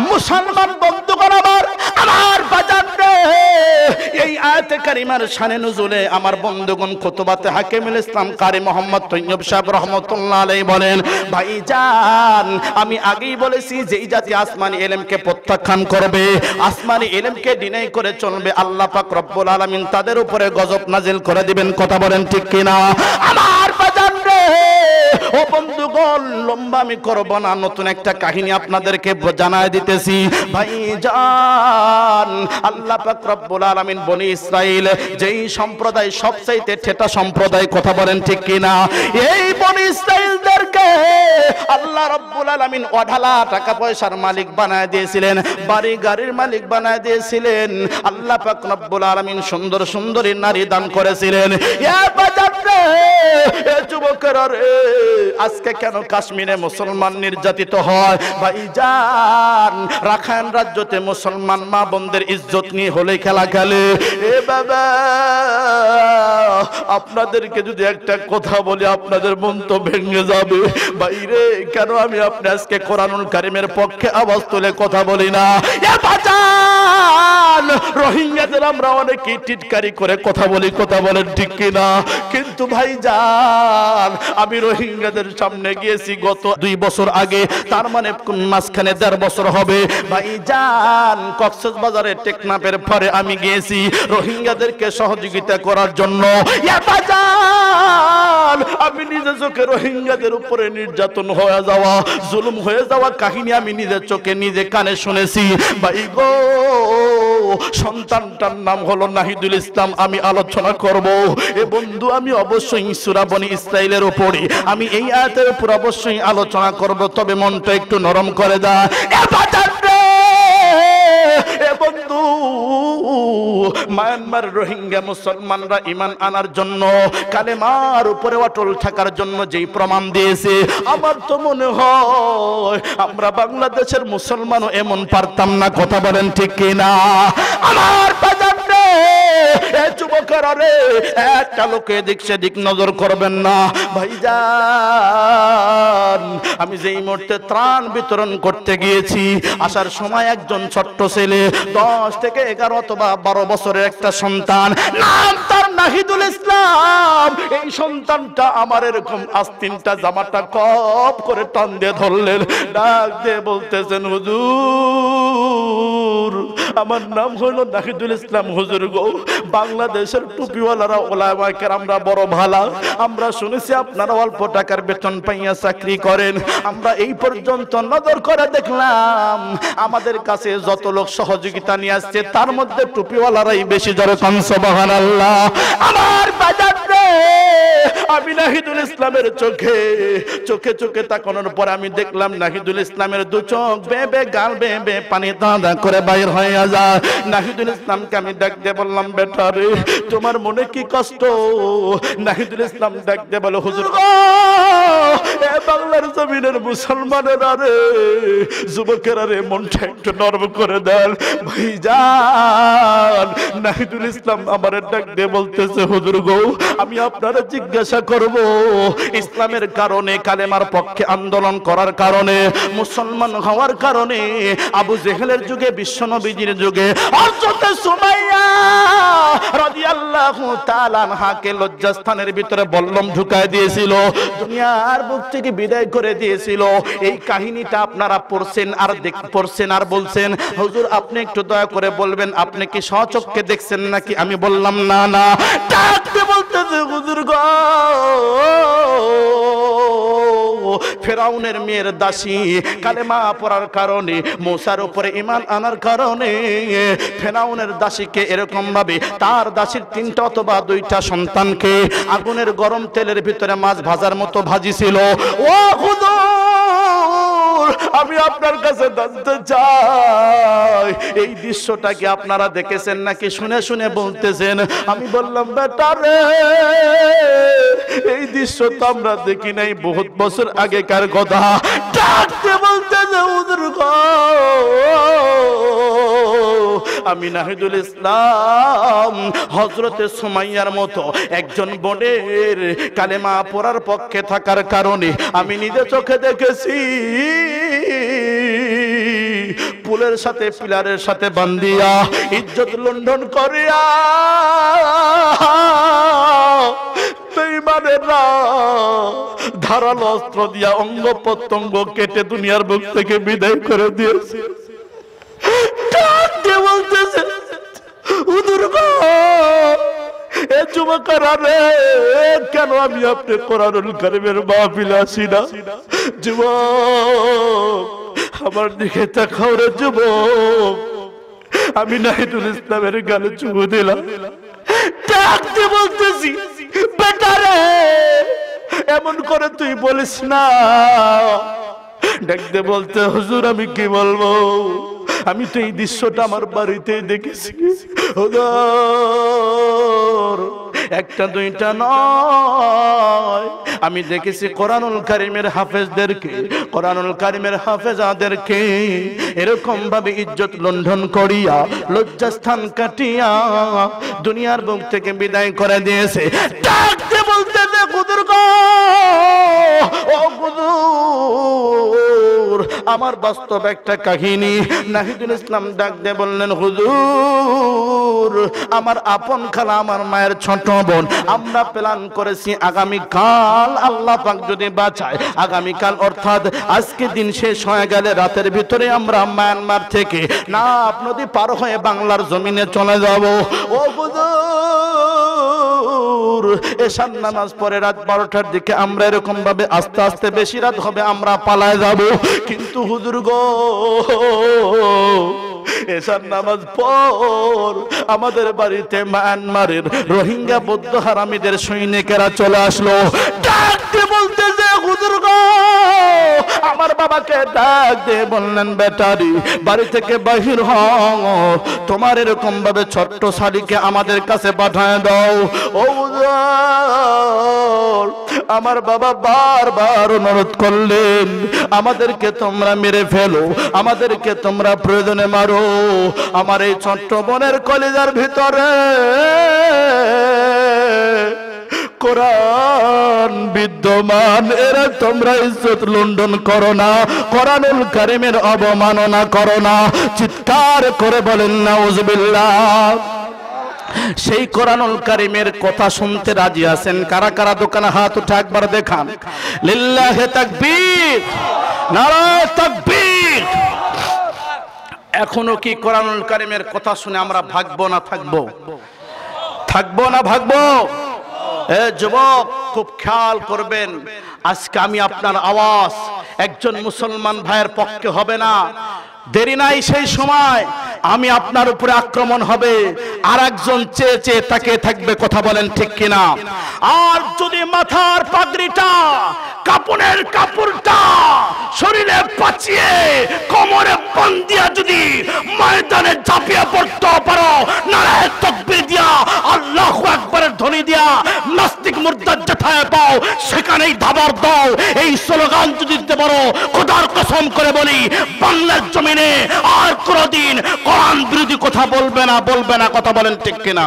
মুসলমান বন্ধুগণ আমার বাজার রে, এই আয়াতে কারিমার শানে নুজুলে আমার বন্ধুগণ খুতবাতে হাকিমুল ইসলাম কারি মোহাম্মদ তৈয়ব সাহেব রাহমাতুল্লাহ আলাইহি বলেন, ভাইজান আমি আগেই বলেছি যেই জাতি আসমানি ইলমকে প্রত্যাখ্যান করবে, আসমানি ইলমকে ডিনাই করে চলবে, আল্লাহ পাক রব্বুল আলামিন তাদের উপরে গজব নাজিল করে দিবেন। কথা বলেন ঠিক কিনা? আমার বাজার রে ও বন্ধুগণ, লম্বা আমি করব না, নতুন একটা কাহিনী আপনাদেরকে জানায় দিতেছি। ভাইজান আল্লাহ পাক রব্বুল আলামিন বনি ইসরাইল যেই সম্প্রদায় সবচাইতে ঠেটা সম্প্রদায়, কথা বলেন ঠিক কিনা, এই বনি ইসরাইলদেরকে আল্লাহ রব্বুল আলামিন অঢালা টাকা পয়সার মালিক বানায় দিয়েছিলেন, বাড়ি গাড়ির মালিক বানায় দিয়েছিলেন। আল্লাহ পাক রব্বুল আলামিন সুন্দর সুন্দরী নারী দান করেছিলেন। এ বাজার রে, এ যুবকেরা রে, আজকে কেন কাশ্মীরে মুসলমান নির্যাতিত হয়? ভাইজান রাখাইন রাজ্যতে মুসলমান মা বোনদের ইজ্জত নিয়ে হলে খেলা খেলে। এ বাবা, আপনাদেরকে যদি একটা কথা বলি আপনাদের মন তো ভেঙে যাবে। বাইরে কেন আমি আপনি আজকে কোরআনুল কারীমের পক্ষে আওয়াজ তুলে কথা বলি না? এ বাজান রোহিঙ্গাদের আমরা অনেকেই টিটকারি করে কথা বলি, কথা বলেন ঠিক কিনা? কিন্তু ভাইজান আমি রোহিঙ্গাদের সামনে গিয়েছি গত 2 বছর আগে, তার মানে মাঝখানে 1.5 বছর হবে। ভাইজান কক্সবাজারের টেকনাফের পরে আমি গিয়েছি রোহিঙ্গাদেরকে সহযোগিতা করার জন্য। এ বাজান আমি নিজে চোখে রোহিঙ্গাদের উপরে নির্যাতন হয়ে যাওয়া, জুলুম হয়ে যাওয়া কাহিনী আমি নিজের চোখে নিজে কানে শুনেছি। ভাই গো, সন্তানটার নাম হলো নাহিদুল ইসলাম, আমি আলোচনা করব। এ বন্ধু আমি অবশ্যই সূরা বনি ইসরাইলের উপরে আমি এই আয়াতের উপর অবশ্যই আলোচনা করব, তবে মনটা একটু নরম করে দাও। এ বাজার রে, এ বন্ধু মায়ানমার রোহিঙ্গা মুসলমানরা ঈমান আনার জন্য, কালেমার উপরে অটল থাকার জন্য যেই প্রমাণ দিয়েছে, আমার তো মনে হয় আমরা বাংলাদেশের মুসলমানও এমন পারতাম না। কথা বলেন ঠিক কিনা? আমার বাজার রে, এ যুবকেরা রে, একটা লোকে এদিক সেদিক নজর করবেন না। ভাইজান আমি যেই মুহূর্তে ত্রাণ বিতরণ করতে গিয়েছি, আসার সময় একজন ছোট্ট ছেলে 10 থেকে 11 অথবা 12 বছরের একটা সন্তান, নাম তার নাহিদুল ইসলাম। এই সন্তানটা আমার এরকম আস্তিনটা জামাটা কপ করে টান দিয়ে ধরলেন, ডাক দিয়ে বলতেছেন, হুজুর আমার নাম হলো নাহিদুল ইসলাম। হুজুর গো, বাংলাদেশের টুপিওয়ালারা ওলামায়ে কেরামরা বড় ভালো, আমরা শুনেছি আপনারা অল্প টাকার বেতন পাইয়া চাকরি করেন। আমরা এই পর্যন্ত নজর করে দেখলাম আমাদের কাছে যত লোক সহযোগিতা নিয়ে আসছে তার মধ্যে টুপিওয়ালারাই বেশি। জোরে কোন সুবহানাল্লাহ। আমার বাজার রে, আমি নাহিদুল ইসলামের চোখে চোখে চোখে তাকানোর পর আমি দেখলাম নাহিদুল ইসলামের 2 চোখ বেবে গাল বেবে পানি দাঁড়া করে বাইর হয়ে যায়। নাহিদুল ইসলামকে আমি ডাকতে বললাম, বেটা রে তোমার মনে কি কষ্ট? নাহিদুল ইসলাম ডাকতে বলে, হুজুর এ বাংলার জমিনের মুসলমানেরা রে, যুবকেরা রে, মনটা একটু নরম করে দেন। ভাইজান নাহিদুল ইসলাম আমার ডাক দিয়ে বলতেছে, হুজুর গো আমি আপনারা জিজ্ঞাসা করব, ইসলামের কারণে, কালেমার পক্ষে আন্দোলন করার কারণে, মুসলমান হওয়ার কারণে আবু জেহেলের যুগে, বিশ্বনবীজির যুগে হযরত সুমাইয়া রাদিয়াল্লাহু তাআলা আনহাকে লজ্জাস্থানের ভিতরে বল্লম ঢুকায় দিয়েছিল, দুনিয়ার বুক থেকে বিদায় করে দিয়েছিল। এই কাহিনীটা আপনারা পড়ছেন আর বলছেন, হুজুর আপনি একটু দয়া করে বলবেন আপনি কি স্বচক্ষে দেখছেন নাকি? আমি বললাম না না। ডাকতে বলতেছে, হুজুর গো ফেরাউনের মেয়ের দাসী কালেমা পড়ার কারণে, মুসার উপরে ঈমান আনার কারণে ফেরাউনের দাসীকে এরকম ভাবে তার দাসীর 3টা অথবা 2টা সন্তানকে আগুনের গরম তেলের ভিতরে মাছ ভাজার মতো ভাজিছিল। ও হুজুর আমি আপনার কাছে জানতে চাই এই দৃশ্যটা কি আপনারা দেখেছেন নাকি শুনে শুনে বলতেছেন? আমি বললাম, বেটা রে এই দৃশ্য তো আমরা দেখি নাই, বহুত বছর আগেকার কথা। ডাকতে বলতেছে, হুজুর গো আমি নাহিদুল ইসলাম হযরতে সুমাইয়ার মতো একজন বোনের কালেমা পড়ার পক্ষে থাকার কারণে আমি নিজে চোখে দেখেছি পুলের সাথে পিলারের সাথে বান্ধিয়া ইজ্জত লুণ্ঠন করিয়া বেঈমানেরা ধারালো অস্ত্র দিয়া অঙ্গ প্রত্যঙ্গ কেটে দুনিয়ার বুক থেকে বিদায় করে দিয়েছে। বলতেছে হুজুর গো, এ যুবকেরা রে, কেন আমি আপনি কোরআনুল কারীমের মাহফিলে আসি না? যুবক আমার দিকে তাকাও রে যুবক। আমি নাহিদুল ইসলামের গালে চুমু দিলাম, ডাকতে বলতেছি বেটা রে, এমন করে তুই বলিস না। ডাকতে বলতে হুজুর আমি কি বলবো, আমি তো এই দৃশ্যটা আমার বাড়িতে দেখেছি। হুজুর একটা দুইটা নয়, আমি দেখেছি কোরআনুল কারীমের হাফেজদেরকে, কোরআনুল কারীমের হাফেজাদেরকে এরকম ভাবে ইজ্জত লুণ্ঠন করিয়া লজ্জাস্থান কাটিয়া দুনিয়ার বুক থেকে বিদায় করে দিয়েছে। ডাকতে বলতে হুজুর গো, ও হুজুর আমার বাস্তব একটা কাহিনী। নাহিদুল ইসলাম ডাক দিয়ে বললেন হুজুর আমার আপন খালা আমার মায়ের ছোট বোন, আমরা প্ল্যান করেছি আগামীকাল আল্লাহ পাক যদি বাঁচায়, আগামীকাল অর্থাৎ আজকে দিন শেষ হয়ে গেলে রাতের ভিতরে আমরা মায়ানমার থেকে নাফ নদী পার হয়ে বাংলার জমিনে চলে যাব। ও হুজুর এশার নামাজ পরে রাত 12টার দিকে আমরা এরকম ভাবে আস্তে আস্তে বেশি রাত হবে আমরা পালায় যাব। কিন্তু হুজুর গো এশার নামাজ পর আমাদের বাড়িতে মায়ানমারের রোহিঙ্গা বৌদ্ধ হারামিদের সৈনিকেরা চলে আসলো। ডাকতে বলতে যে হুজুর গো, আমার বাবাকে ডাক দিয়ে বললেন বেটারি বাড়ি থেকে বাহির হও, তোমার এরকম ভাবে ছোট্ট শালীকে আমাদের কাছে পাঠায় দাও। ও হুজুর আমার বাবা বারবার অনুরোধ করলেন আমাদেরকে তোমরা মেরে ফেলো, আমাদেরকে তোমরা প্রয়োজনে মারো, আমার এই ছোট্ট বোনের কলিজার ভিতরে কোরআন বিদ্যমান, এরা তোমরা ইজ্জত লুণ্ঠন করো না, কোরআনুল কারীমের অবমাননা করো না। চিৎকার করে বলেন নাউজুবিল্লাহ। সেই কোরআনুল কারীমের কথা শুনতে রাজি আছেন কারা কারা? দোকানে হাত উঠে একবার দেখান। লিল্লাহি তাকবীর, নারায়ে তাকবীর। এখনো কি কোরআনুল কারীমের কথা শুনে আমরা ভাগবো না থাকবো? থাকবো না ভাগবো? এ যুবক খুব খেয়াল করবেন, আজকে আমি আপনার আওয়াজ একজন মুসলমান ভাইয়ের পক্ষে হবে না। দেরি নাই, সেই সময় আমি আপনার উপরে আক্রমণ হবে, আর একজন চেয়ে চেয়ে তাকিয়ে থাকবে। কথা বলেন ঠিক কিনা? আর যদি মাথার পাগড়িটা কাপড়ের কাপড়টা শরীরে পাচিয়ে কোমরে বন্দিয়া যদি ময়দানে ঝাঁপিয়ে পড়তে পারো, নারায়ে তাকবীর দিয়া আল্লাহু আকবারের ধ্বনি দিয়া নাস্তিক মুরতাদ যেথায় পাও সেখানেই ধাবার দাও, এই স্লোগান যদি দিতে পারো, খোদার কসম করে বলি বাংলার জমিনে আর কোনদিন কোরআন বিরোধী কথা বলবে না, বলবে না। কথা বলেন ঠিক কিনা?